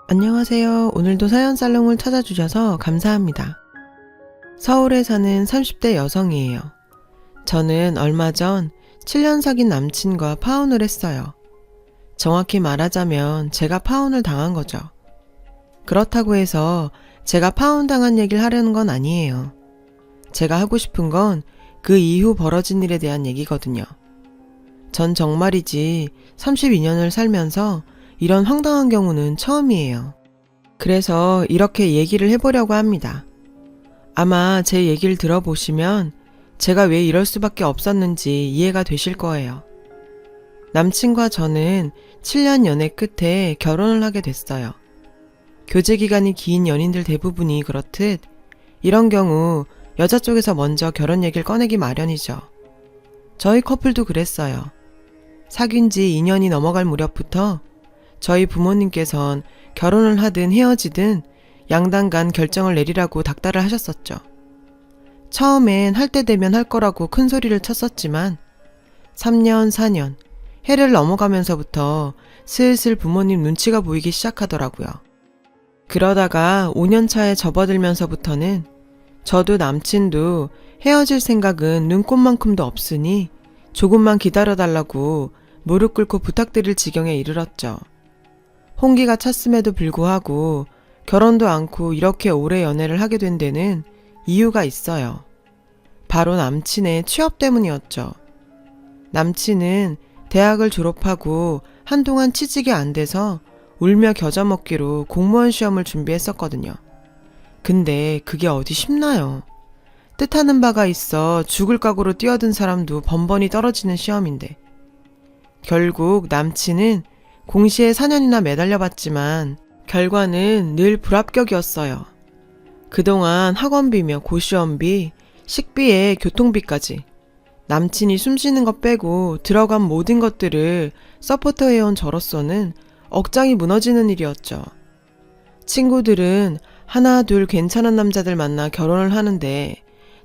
안녕하세요. 오늘도 사연살롱을 찾아주셔서 감사합니다. 서울에 사는 30대 여성이에요. 저는 얼마 전 7년 사귄 남친과 파혼을 했어요. 정확히 말하자면 제가 파혼을 당한 거죠. 그렇다고 해서 제가 파혼당한 얘기를 하려는 건 아니에요. 제가 하고 싶은 건 그 이후 벌어진 일에 대한 얘기거든요. 전 정말이지 32년을 살면서 이런 황당한 경우는 처음이에요. 그래서 이렇게 얘기를 해보려고 합니다. 아마 제 얘기를 들어보시면 제가 왜 이럴 수밖에 없었는지 이해가 되실 거예요. 남친과 저는 7년 연애 끝에 결혼을 하게 됐어요. 교제 기간이 긴 연인들 대부분이 그렇듯 이런 경우 여자 쪽에서 먼저 결혼 얘기를 꺼내기 마련이죠. 저희 커플도 그랬어요. 사귄 지 2년이 넘어갈 무렵부터 저희 부모님께선 결혼을 하든 헤어지든 양당 간 결정을 내리라고 닥달을 하셨었죠. 처음엔 할 때 되면 할 거라고 큰 소리를 쳤었지만 3년, 4년, 해를 넘어가면서부터 슬슬 부모님 눈치가 보이기 시작하더라고요. 그러다가 5년 차에 접어들면서부터는 저도 남친도 헤어질 생각은 눈꼽만큼도 없으니 조금만 기다려달라고 무릎 꿇고 부탁드릴 지경에 이르렀죠. 홍기가 찼음에도 불구하고 결혼도 않고 이렇게 오래 연애를 하게 된 데는 이유가 있어요. 바로 남친의 취업 때문이었죠. 남친은 대학을 졸업하고 한동안 취직이 안 돼서 울며 겨자 먹기로 공무원 시험을 준비했었거든요. 근데 그게 어디 쉽나요? 뜻하는 바가 있어 죽을 각오로 뛰어든 사람도 번번이 떨어지는 시험인데. 결국 남친은 공시에 4년이나 매달려봤지만 결과는 늘 불합격이었어요. 그동안 학원비며 고시원비, 식비에 교통비까지 남친이 숨쉬는 것 빼고 들어간 모든 것들을 서포터해온 저로서는 억장이 무너지는 일이었죠. 친구들은 하나 둘 괜찮은 남자들 만나 결혼을 하는데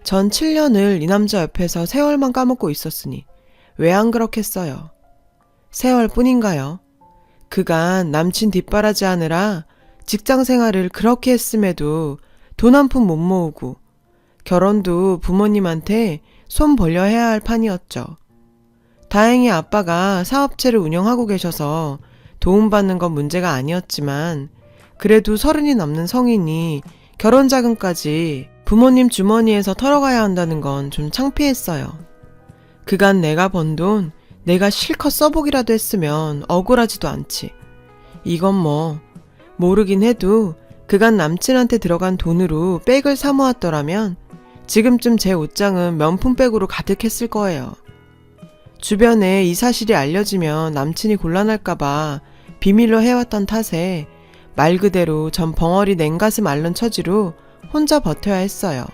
전 7년을 이 남자 옆에서 세월만 까먹고 있었으니 왜 안 그렇겠어요. 세월뿐인가요? 그간 남친 뒷바라지 하느라 직장 생활을 그렇게 했음에도 돈 한 푼 못 모으고 결혼도 부모님한테 손 벌려 해야 할 판이었죠. 다행히 아빠가 사업체를 운영하고 계셔서 도움받는 건 문제가 아니었지만 그래도 30이 넘는 성인이 결혼 자금까지 부모님 주머니에서 털어가야 한다는 건 좀 창피했어요. 그간 내가 번 돈 내가 실컷 써보기라도 했으면 억울하지도 않지. 이건 모르긴 해도 그간 남친한테 들어간 돈으로 백을 사 모았더라면 지금쯤 제 옷장은 명품백으로 가득했을 거예요. 주변에 이 사실이 알려지면 남친이 곤란할까봐 비밀로 해왔던 탓에 말 그대로 전 벙어리 냉가슴 앓는 처지로 혼자 버텨야 했어요.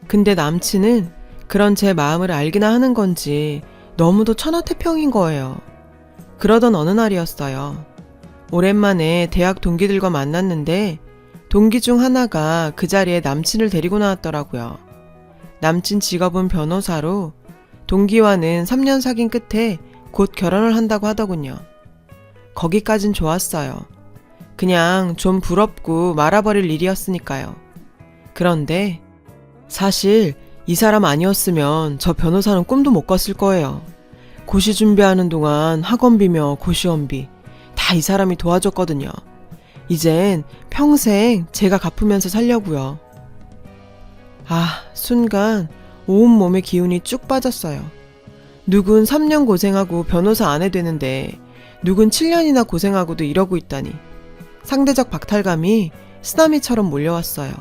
근데 남친은 그런 제 마음을 알기나 하는 건지 너무도 천하태평인 거예요. 그러던 어느 날이었어요. 오랜만에 대학 동기들과 만났는데 동기 중 하나가 그 자리에 남친을 데리고 나왔더라고요. 남친 직업은 변호사로 동기와는 3년 사귄 끝에 곧 결혼을 한다고 하더군요. 거기까진 좋았어요. 그냥 좀 부럽고 말아버릴 일이었으니까요. 그런데 사실 이 사람 아니었으면 저 변호사는 꿈도 못 꿨을 거예요. 고시 준비하는 동안 학원비며 고시원비 다 이 사람이 도와줬거든요. 이젠 평생 제가 갚으면서 살려고요. 순간 온몸의 기운이 쭉 빠졌어요. 누군 3년 고생하고 변호사 안 해되는데 누군 7년이나 고생하고도 이러고 있다니. 상대적 박탈감이 쓰나미처럼 몰려왔어요.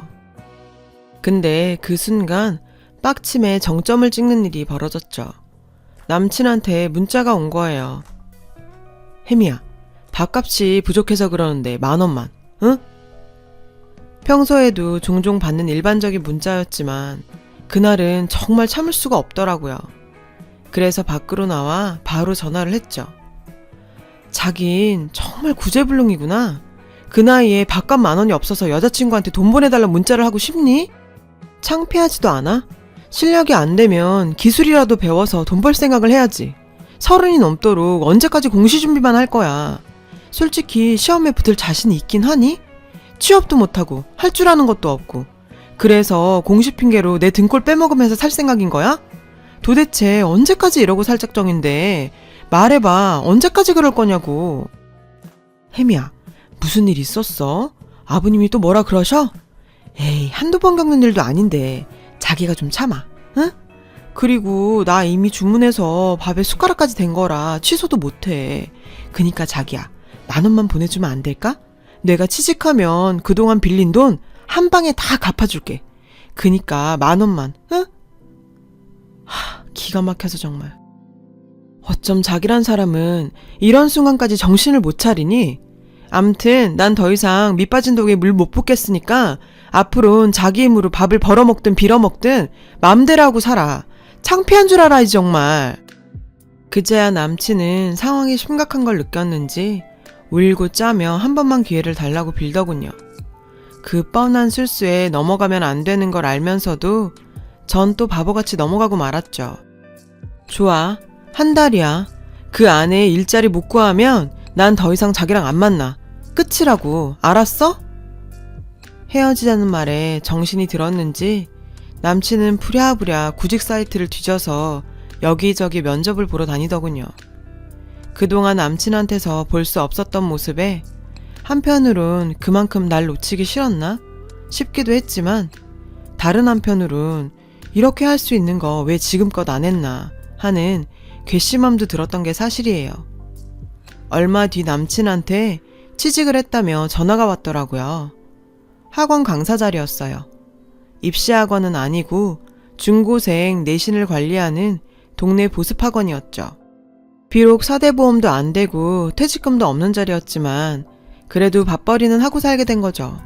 근데 그 순간 빡침에 정점을 찍는 일이 벌어졌죠. 남친한테 문자가 온 거예요. 혜미야, 밥값이 부족해서 그러는데 10,000원만, 응? 평소에도 종종 받는 일반적인 문자였지만 그날은 정말 참을 수가 없더라고요. 그래서 밖으로 나와 바로 전화를 했죠. 자긴 정말 구제불능이구나. 그 나이에 밥값 10,000원이 없어서 여자친구한테 돈 보내달라고 문자를 하고 싶니? 창피하지도 않아? 실력이 안 되면 기술이라도 배워서 돈 벌 생각을 해야지. 30이 넘도록 언제까지 공시 준비만 할 거야. 솔직히 시험에 붙을 자신이 있긴 하니? 취업도 못하고 할 줄 아는 것도 없고 그래서 공시 핑계로 내 등골 빼먹으면서 살 생각인 거야? 도대체 언제까지 이러고 살 작정인데 말해봐. 언제까지 그럴 거냐고. 혜미야, 무슨 일 있었어? 아버님이 또 뭐라 그러셔? 에이, 한두 번 겪는 일도 아닌데 자기가 좀 참아, 응? 그리고 나 이미 주문해서 밥에 숟가락까지 댄 거라 취소도 못해. 그니까 자기야, 10,000원만 보내주면 안 될까? 내가 취직하면 그동안 빌린 돈 한 방에 다 갚아줄게. 그니까 10,000원만, 응? 기가 막혀서 정말. 어쩜 자기란 사람은 이런 순간까지 정신을 못 차리니? 암튼 난 더 이상 밑빠진 독에 물 못 붓겠으니까 앞으로는 자기 힘으로 밥을 벌어먹든 빌어먹든 맘대로 하고 살아. 창피한 줄 알아, 이 정말. 그제야 남친은 상황이 심각한 걸 느꼈는지 울고 짜며 한 번만 기회를 달라고 빌더군요. 그 뻔한 실수에 넘어가면 안 되는 걸 알면서도 전 또 바보같이 넘어가고 말았죠. 좋아, 한 달이야. 그 안에 일자리 못 구하면 난 더 이상 자기랑 안 만나. 끝이라고. 알았어? 헤어지자는 말에 정신이 들었는지 남친은 부랴부랴 구직 사이트를 뒤져서 여기저기 면접을 보러 다니더군요. 그동안 남친한테서 볼 수 없었던 모습에 한편으론 그만큼 날 놓치기 싫었나 싶기도 했지만 다른 한편으론 이렇게 할 수 있는 거 왜 지금껏 안 했나 하는 괘씸함도 들었던 게 사실이에요. 얼마 뒤 남친한테 취직을 했다며 전화가 왔더라고요. 학원 강사 자리였어요. 입시학원은 아니고 중고생 내신을 관리하는 동네 보습학원이었죠. 비록 사대보험도 안 되고 퇴직금도 없는 자리였지만 그래도 밥벌이는 하고 살게 된 거죠.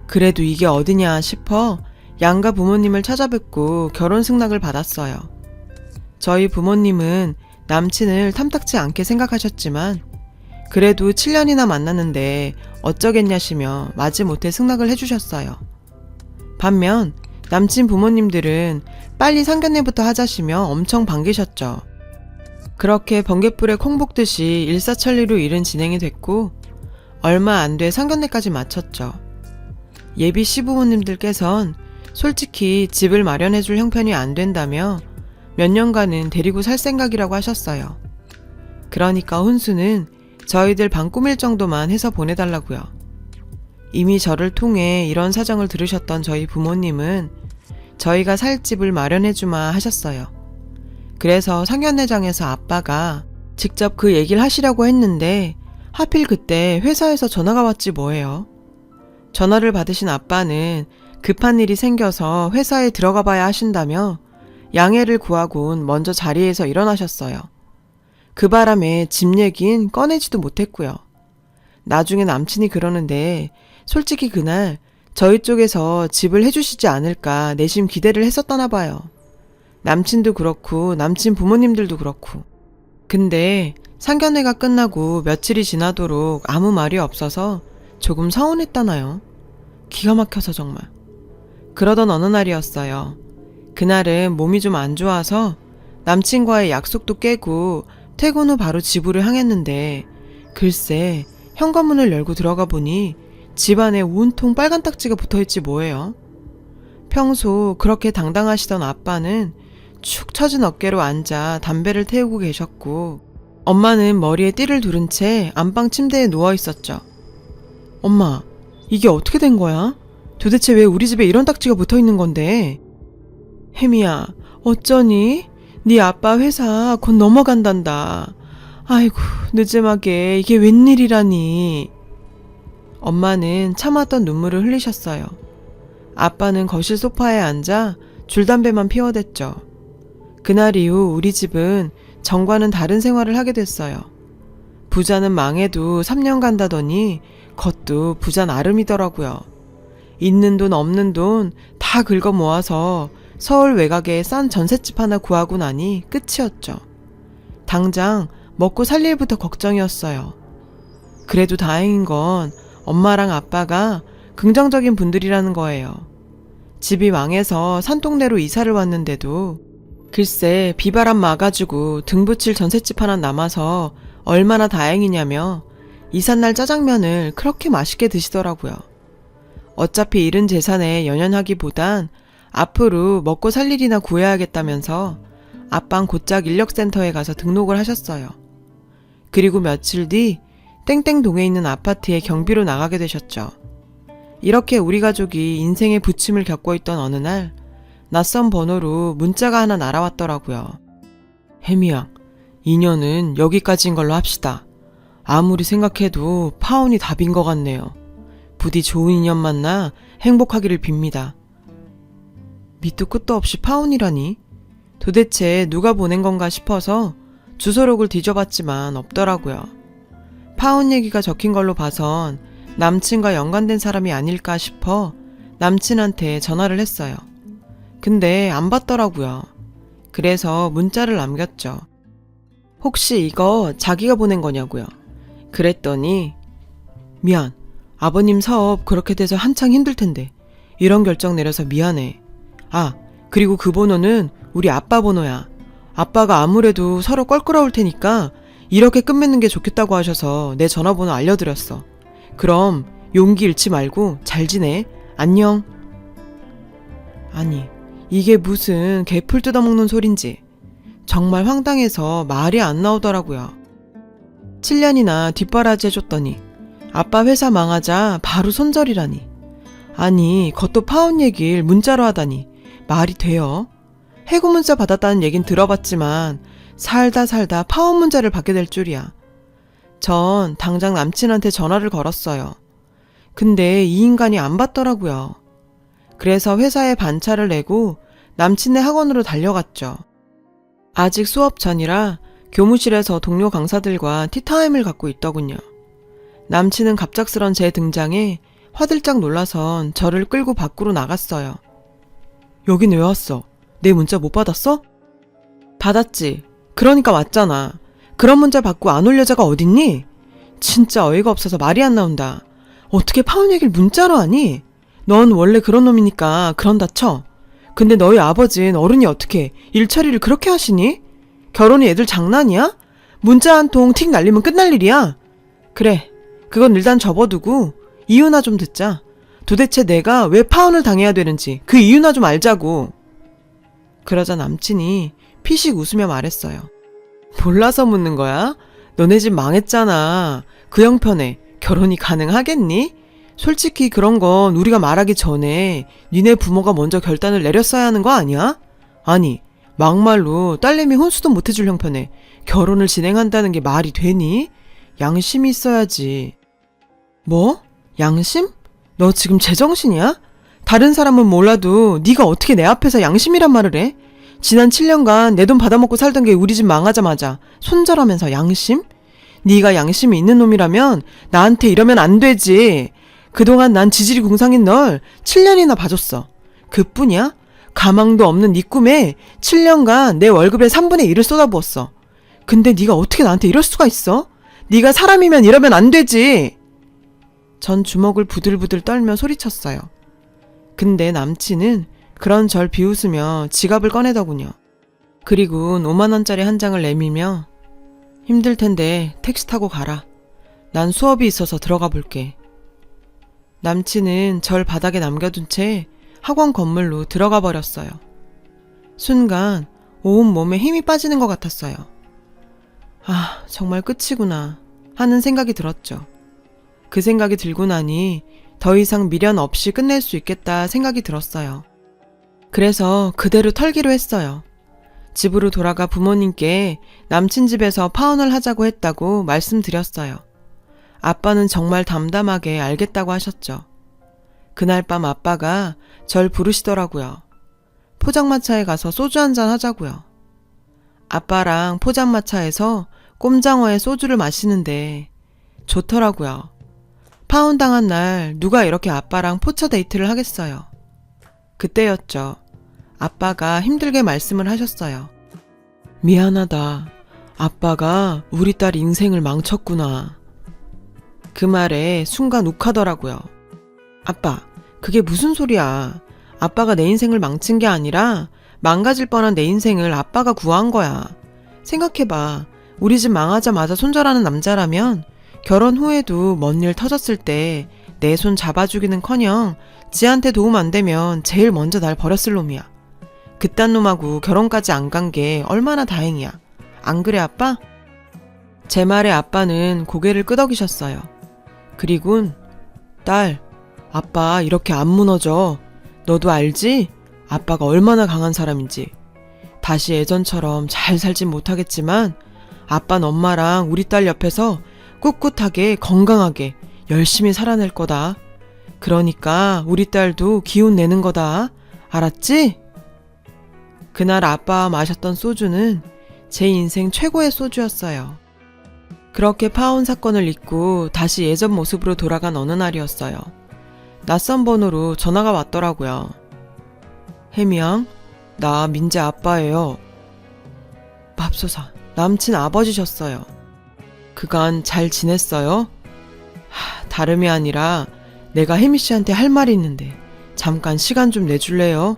그래도 이게 어디냐 싶어 양가 부모님을 찾아뵙고 결혼 승낙을 받았어요. 저희 부모님은 남친을 탐탁지 않게 생각하셨지만 그래도 7년이나 만났는데 어쩌겠냐시며 마지못해 승낙을 해주셨어요. 반면 남친 부모님들은 빨리 상견례부터 하자시며 엄청 반기셨죠. 그렇게 번갯불에 콩 볶듯이 일사천리로 일은 진행이 됐고 얼마 안 돼 상견례까지 마쳤죠. 예비 시부모님들께선 솔직히 집을 마련해줄 형편이 안 된다며 몇 년간은 데리고 살 생각이라고 하셨어요. 그러니까 혼수는 저희들 방 꾸밀 정도만 해서 보내달라고요. 이미 저를 통해 이런 사정을 들으셨던 저희 부모님은 저희가 살 집을 마련해주마 하셨어요. 그래서 상견례장에서 아빠가 직접 그 얘기를 하시려고 했는데 하필 그때 회사에서 전화가 왔지 뭐예요. 전화를 받으신 아빠는 급한 일이 생겨서 회사에 들어가 봐야 하신다며 양해를 구하곤 먼저 자리에서 일어나셨어요. 그 바람에 집 얘긴 꺼내지도 못했고요. 나중에 남친이 그러는데 솔직히 그날 저희 쪽에서 집을 해주시지 않을까 내심 기대를 했었다나 봐요. 남친도 그렇고 남친 부모님들도 그렇고. 근데 상견례가 끝나고 며칠이 지나도록 아무 말이 없어서 조금 서운했다나요. 기가 막혀서 정말. 그러던 어느 날이었어요. 그날은 몸이 좀 안 좋아서 남친과의 약속도 깨고 퇴근 후 바로 집으로 향했는데 글쎄 현관문을 열고 들어가 보니 집안에 온통 빨간 딱지가 붙어있지 뭐예요. 평소 그렇게 당당하시던 아빠는 축 처진 어깨로 앉아 담배를 태우고 계셨고 엄마는 머리에 띠를 두른 채 안방 침대에 누워있었죠. 엄마, 이게 어떻게 된 거야? 도대체 왜 우리 집에 이런 딱지가 붙어있는 건데? 혜미야, 어쩌니? 네 아빠 회사 곧 넘어간단다. 아이고, 늦음하게 이게 웬일이라니. 엄마는 참았던 눈물을 흘리셨어요. 아빠는 거실 소파에 앉아 줄담배만 피워댔죠. 그날 이후 우리 집은 전과는 다른 생활을 하게 됐어요. 부자는 망해도 3년 간다더니 겉도 부자 나름이더라고요. 있는 돈 없는 돈 다 긁어 모아서 서울 외곽에 싼 전셋집 하나 구하고 나니 끝이었죠. 당장 먹고 살 일부터 걱정이었어요. 그래도 다행인 건 엄마랑 아빠가 긍정적인 분들이라는 거예요. 집이 망해서 산동네로 이사를 왔는데도 글쎄 비바람 막아주고 등 붙일 전셋집 하나 남아서 얼마나 다행이냐며 이삿날 짜장면을 그렇게 맛있게 드시더라고요. 어차피 잃은 재산에 연연하기보단 앞으로 먹고 살 일이나 구해야겠다면서 아빤 곧장 인력센터에 가서 등록을 하셨어요. 그리고 며칠 뒤 땡땡동에 있는 아파트에 경비로 나가게 되셨죠. 이렇게 우리 가족이 인생의 부침을 겪고 있던 어느 날 낯선 번호로 문자가 하나 날아왔더라고요. 혜미양, 인연은 여기까지인 걸로 합시다. 아무리 생각해도 파혼이 답인 것 같네요. 부디 좋은 인연 만나 행복하기를 빕니다. 밑도 끝도 없이 파혼이라니? 도대체 누가 보낸 건가 싶어서 주소록을 뒤져봤지만 없더라고요. 파혼 얘기가 적힌 걸로 봐선 남친과 연관된 사람이 아닐까 싶어 남친한테 전화를 했어요. 근데 안 받더라고요. 그래서 문자를 남겼죠. 혹시 이거 자기가 보낸 거냐고요. 그랬더니 미안, 아버님 사업 그렇게 돼서 한창 힘들 텐데 이런 결정 내려서 미안해. 아, 그리고 그 번호는 우리 아빠 번호야. 아빠가 아무래도 서로 껄끄러울 테니까 이렇게 끝맺는 게 좋겠다고 하셔서 내 전화번호 알려드렸어. 그럼 용기 잃지 말고 잘 지내. 안녕. 아니, 이게 무슨 개풀 뜯어먹는 소린지 정말 황당해서 말이 안 나오더라고요. 7년이나 뒷바라지 해줬더니 아빠 회사 망하자 바로 손절이라니. 아니, 그것도 파혼 얘기를 문자로 하다니 말이 돼요? 해고 문자 받았다는 얘긴 들어봤지만 살다 파혼 문자를 받게 될 줄이야. 전 당장 남친한테 전화를 걸었어요. 근데 이 인간이 안 받더라고요. 그래서 회사에 반차를 내고 남친네 학원으로 달려갔죠. 아직 수업 전이라 교무실에서 동료 강사들과 티타임을 갖고 있더군요. 남친은 갑작스런 제 등장에 화들짝 놀라선 저를 끌고 밖으로 나갔어요. 여긴 왜 왔어? 내 문자 못 받았어? 받았지. 그러니까 왔잖아. 그런 문자 받고 안 올 여자가 어딨니? 진짜 어이가 없어서 말이 안 나온다. 어떻게 파혼 얘기를 문자로 하니? 넌 원래 그런 놈이니까 그런다 쳐. 근데 너희 아버지는 어른이 어떻게 일 처리를 그렇게 하시니? 결혼이 애들 장난이야? 문자 한 통 틱 날리면 끝날 일이야. 그래, 그건 일단 접어두고 이유나 좀 듣자. 도대체 내가 왜 파혼을 당해야 되는지 그 이유나 좀 알자고. 그러자 남친이 피식 웃으며 말했어요. 몰라서 묻는 거야? 너네 집 망했잖아. 그 형편에 결혼이 가능하겠니? 솔직히 그런 건 우리가 말하기 전에 니네 부모가 먼저 결단을 내렸어야 하는 거 아니야? 아니, 막말로 딸내미 혼수도 못 해줄 형편에 결혼을 진행한다는 게 말이 되니? 양심이 있어야지. 뭐? 양심? 너 지금 제정신이야? 다른 사람은 몰라도 네가 어떻게 내 앞에서 양심이란 말을 해? 지난 7년간 내 돈 받아먹고 살던 게 우리 집 망하자마자 손절하면서 양심? 네가 양심이 있는 놈이라면 나한테 이러면 안 되지. 그동안 난 지질이 궁상인 널 7년이나 봐줬어. 그뿐이야? 가망도 없는 네 꿈에 7년간 내 월급의 3분의 1을 쏟아부었어. 근데 네가 어떻게 나한테 이럴 수가 있어? 네가 사람이면 이러면 안 되지. 전 주먹을 부들부들 떨며 소리쳤어요. 근데 남친은 그런 절 비웃으며 지갑을 꺼내더군요. 그리고 5만 원짜리 한 장을 내밀며 힘들 텐데 택시 타고 가라. 난 수업이 있어서 들어가 볼게. 남친은 절 바닥에 남겨둔 채 학원 건물로 들어가 버렸어요. 순간 온몸에 힘이 빠지는 것 같았어요. 아, 정말 끝이구나 하는 생각이 들었죠. 그 생각이 들고 나니 더 이상 미련 없이 끝낼 수 있겠다 생각이 들었어요. 그래서 그대로 털기로 했어요. 집으로 돌아가 부모님께 남친 집에서 파혼을 하자고 했다고 말씀드렸어요. 아빠는 정말 담담하게 알겠다고 하셨죠. 그날 밤 아빠가 절 부르시더라고요. 포장마차에 가서 소주 한잔 하자고요. 아빠랑 포장마차에서 꼼장어에 소주를 마시는데 좋더라고요. 파혼 당한 날 누가 이렇게 아빠랑 포차 데이트를 하겠어요. 그때였죠. 아빠가 힘들게 말씀을 하셨어요. 미안하다. 아빠가 우리 딸 인생을 망쳤구나. 그 말에 순간 욱하더라고요. 아빠, 그게 무슨 소리야. 아빠가 내 인생을 망친 게 아니라 망가질 뻔한 내 인생을 아빠가 구한 거야. 생각해봐. 우리 집 망하자마자 손절하는 남자라면 결혼 후에도 뭔 일 터졌을 때 내 손 잡아주기는커녕 지한테 도움 안 되면 제일 먼저 날 버렸을 놈이야. 그딴 놈하고 결혼까지 안 간 게 얼마나 다행이야. 안 그래 아빠? 제 말에 아빠는 고개를 끄덕이셨어요. 그리곤 딸, 아빠 이렇게 안 무너져. 너도 알지? 아빠가 얼마나 강한 사람인지. 다시 예전처럼 잘 살진 못하겠지만 아빠는 엄마랑 우리 딸 옆에서 꿋꿋하게 건강하게 열심히 살아낼 거다. 그러니까 우리 딸도 기운 내는 거다. 알았지? 그날 아빠와 마셨던 소주는 제 인생 최고의 소주였어요. 그렇게 파혼 사건을 잊고 다시 예전 모습으로 돌아간 어느 날이었어요. 낯선 번호로 전화가 왔더라고요. 혜미양, 나 민재 아빠예요. 맙소사, 남친 아버지셨어요. 그간 잘 지냈어요? 다름이 아니라 내가 혜미 씨한테 할 말이 있는데 잠깐 시간 좀 내줄래요?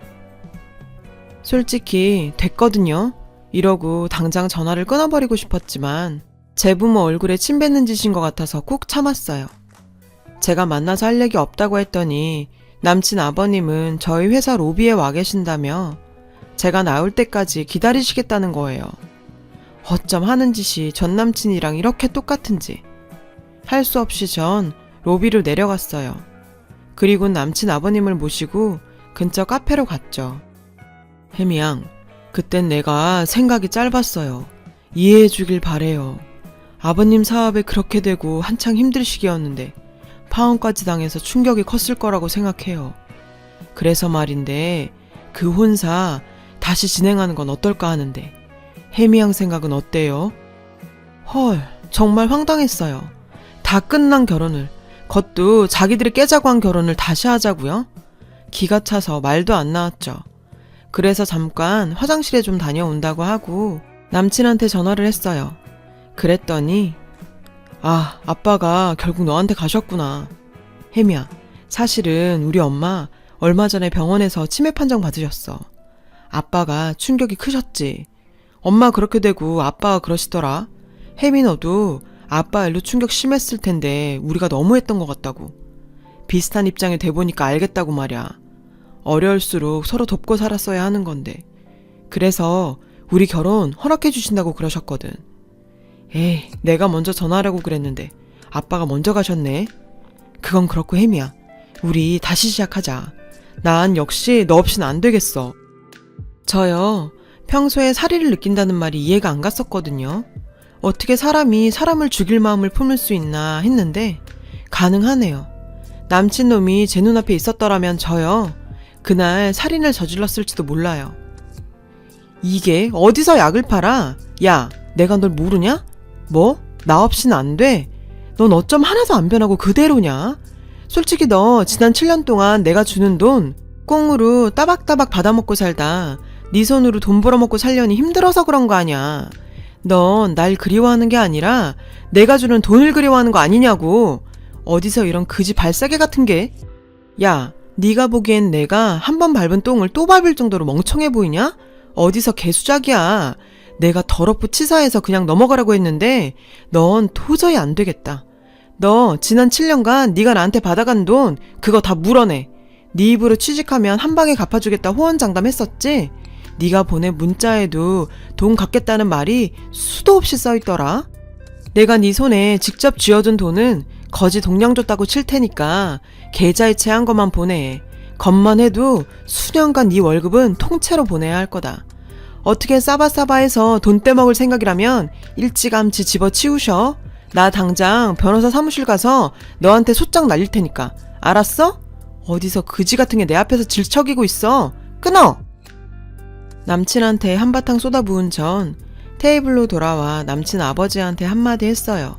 솔직히 됐거든요. 이러고 당장 전화를 끊어버리고 싶었지만 제 부모 얼굴에 침 뱉는 짓인 것 같아서 꾹 참았어요. 제가 만나서 할 얘기 없다고 했더니 남친 아버님은 저희 회사 로비에 와 계신다며 제가 나올 때까지 기다리시겠다는 거예요. 어쩜 하는 짓이 전 남친이랑 이렇게 똑같은지. 할 수 없이 전 로비로 내려갔어요. 그리고 남친 아버님을 모시고 근처 카페로 갔죠. 혜미양, 그땐 내가 생각이 짧았어요. 이해해 주길 바래요. 아버님 사업에 그렇게 되고 한창 힘들 시기였는데 파혼까지 당해서 충격이 컸을 거라고 생각해요. 그래서 말인데 그 혼사 다시 진행하는 건 어떨까 하는데 혜미양 생각은 어때요? 헐, 정말 황당했어요. 다 끝난 결혼을, 그것도 자기들이 깨자고 한 결혼을 다시 하자고요? 기가 차서 말도 안 나왔죠. 그래서 잠깐 화장실에 좀 다녀온다고 하고 남친한테 전화를 했어요. 그랬더니 아빠가 결국 너한테 가셨구나. 혜미야, 사실은 우리 엄마 얼마 전에 병원에서 치매 판정 받으셨어. 아빠가 충격이 크셨지. 엄마 그렇게 되고 아빠가 그러시더라. 혜미 너도 아빠 일로 충격 심했을 텐데 우리가 너무했던 것 같다고. 비슷한 입장이 돼보니까 알겠다고 말이야. 어려울수록 서로 돕고 살았어야 하는 건데. 그래서 우리 결혼 허락해 주신다고 그러셨거든. 에이, 내가 먼저 전화하라고 그랬는데 아빠가 먼저 가셨네. 그건 그렇고 혜미야, 우리 다시 시작하자. 난 역시 너 없이는 안 되겠어. 저요, 평소에 사리를 느낀다는 말이 이해가 안 갔었거든요. 어떻게 사람이 사람을 죽일 마음을 품을 수 있나 했는데 가능하네요. 남친놈이 제 눈앞에 있었더라면 저요, 그날 살인을 저질렀을지도 몰라요. 이게 어디서 약을 팔아? 야, 내가 널 모르냐? 뭐? 나 없이는 안 돼? 넌 어쩜 하나도 안 변하고 그대로냐? 솔직히 너 지난 7년 동안 내가 주는 돈 꽁으로 따박따박 받아먹고 살다 네 손으로 돈 벌어먹고 살려니 힘들어서 그런 거 아냐. 넌 날 그리워하는 게 아니라 내가 주는 돈을 그리워하는 거 아니냐고. 어디서 이런 그지 발사계 같은 게. 야, 네가 보기엔 내가 한 번 밟은 똥을 또 밟을 정도로 멍청해 보이냐? 어디서 개수작이야. 내가 더럽고 치사해서 그냥 넘어가라고 했는데 넌 도저히 안 되겠다. 너 지난 7년간 네가 나한테 받아간 돈 그거 다 물어내. 네 입으로 취직하면 한 방에 갚아주겠다 호언장담했었지? 네가 보낸 문자에도 돈 갚겠다는 말이 수도 없이 써있더라. 내가 네 손에 직접 쥐어준 돈은 거지 동량 줬다고 칠 테니까 계좌이체 한 것만 보내. 겉만 해도 수년간 네 월급은 통째로 보내야 할 거다. 어떻게 싸바싸바해서 돈 떼먹을 생각이라면 일찌감치 집어치우셔. 나 당장 변호사 사무실 가서 너한테 소장 날릴 테니까. 알았어? 어디서 그지 같은 게 내 앞에서 질척이고 있어. 끊어! 남친한테 한바탕 쏟아부은 전 테이블로 돌아와 남친 아버지한테 한마디 했어요.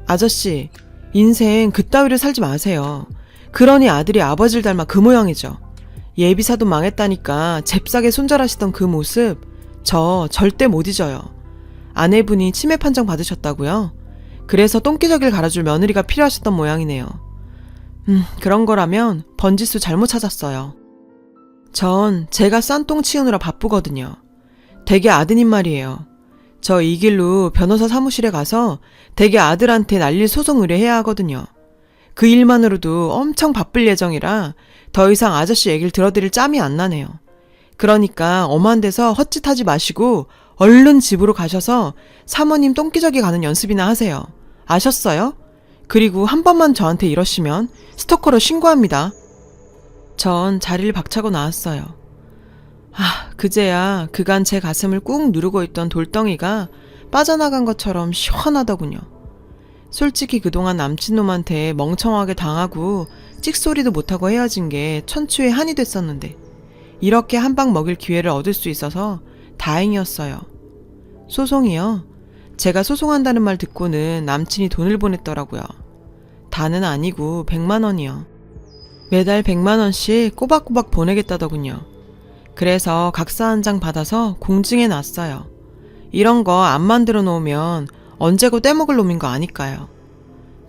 아저씨, 인생 그따위로 살지 마세요. 그러니 아들이 아버지를 닮아 그 모양이죠. 예비사도 망했다니까 잽싸게 손절하시던 그 모습 저 절대 못 잊어요. 아내분이 치매 판정 받으셨다고요? 그래서 똥기저귀를 갈아줄 며느리가 필요하셨던 모양이네요. 그런 거라면 번지수 잘못 찾았어요. 전 제가 싼 똥 치우느라 바쁘거든요. 되게 아드님 말이에요. 저 이 길로 변호사 사무실에 가서 대개 아들한테 날릴 소송 의뢰해야 하거든요. 그 일만으로도 엄청 바쁠 예정이라 더 이상 아저씨 얘기를 들어드릴 짬이 안 나네요. 그러니까 엄한 데서 헛짓하지 마시고 얼른 집으로 가셔서 사모님 똥기저귀 가는 연습이나 하세요. 아셨어요? 그리고 한 번만 저한테 이러시면 스토커로 신고합니다. 전 자리를 박차고 나왔어요. 그제야 그간 제 가슴을 꾹 누르고 있던 돌덩이가 빠져나간 것처럼 시원하더군요. 솔직히 그동안 남친놈한테 멍청하게 당하고 찍소리도 못하고 헤어진 게 천추의 한이 됐었는데 이렇게 한 방 먹일 기회를 얻을 수 있어서 다행이었어요. 소송이요? 제가 소송한다는 말 듣고는 남친이 돈을 보냈더라고요. 다는 아니고 100만 원이요. 매달 100만 원씩 꼬박꼬박 보내겠다더군요. 그래서 각서 한 장 받아서 공증해 놨어요. 이런 거 안 만들어 놓으면 언제고 떼먹을 놈인 거 아니까요.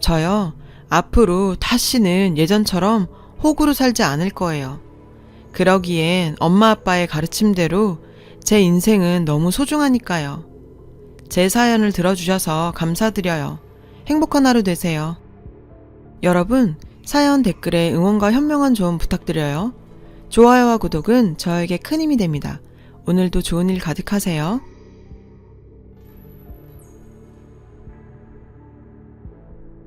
저요, 앞으로 다시는 예전처럼 호구로 살지 않을 거예요. 그러기엔 엄마 아빠의 가르침대로 제 인생은 너무 소중하니까요. 제 사연을 들어주셔서 감사드려요. 행복한 하루 되세요. 여러분, 사연 댓글에 응원과 현명한 조언 부탁드려요. 좋아요와 구독은 저에게 큰 힘이 됩니다. 오늘도 좋은 일 가득하세요.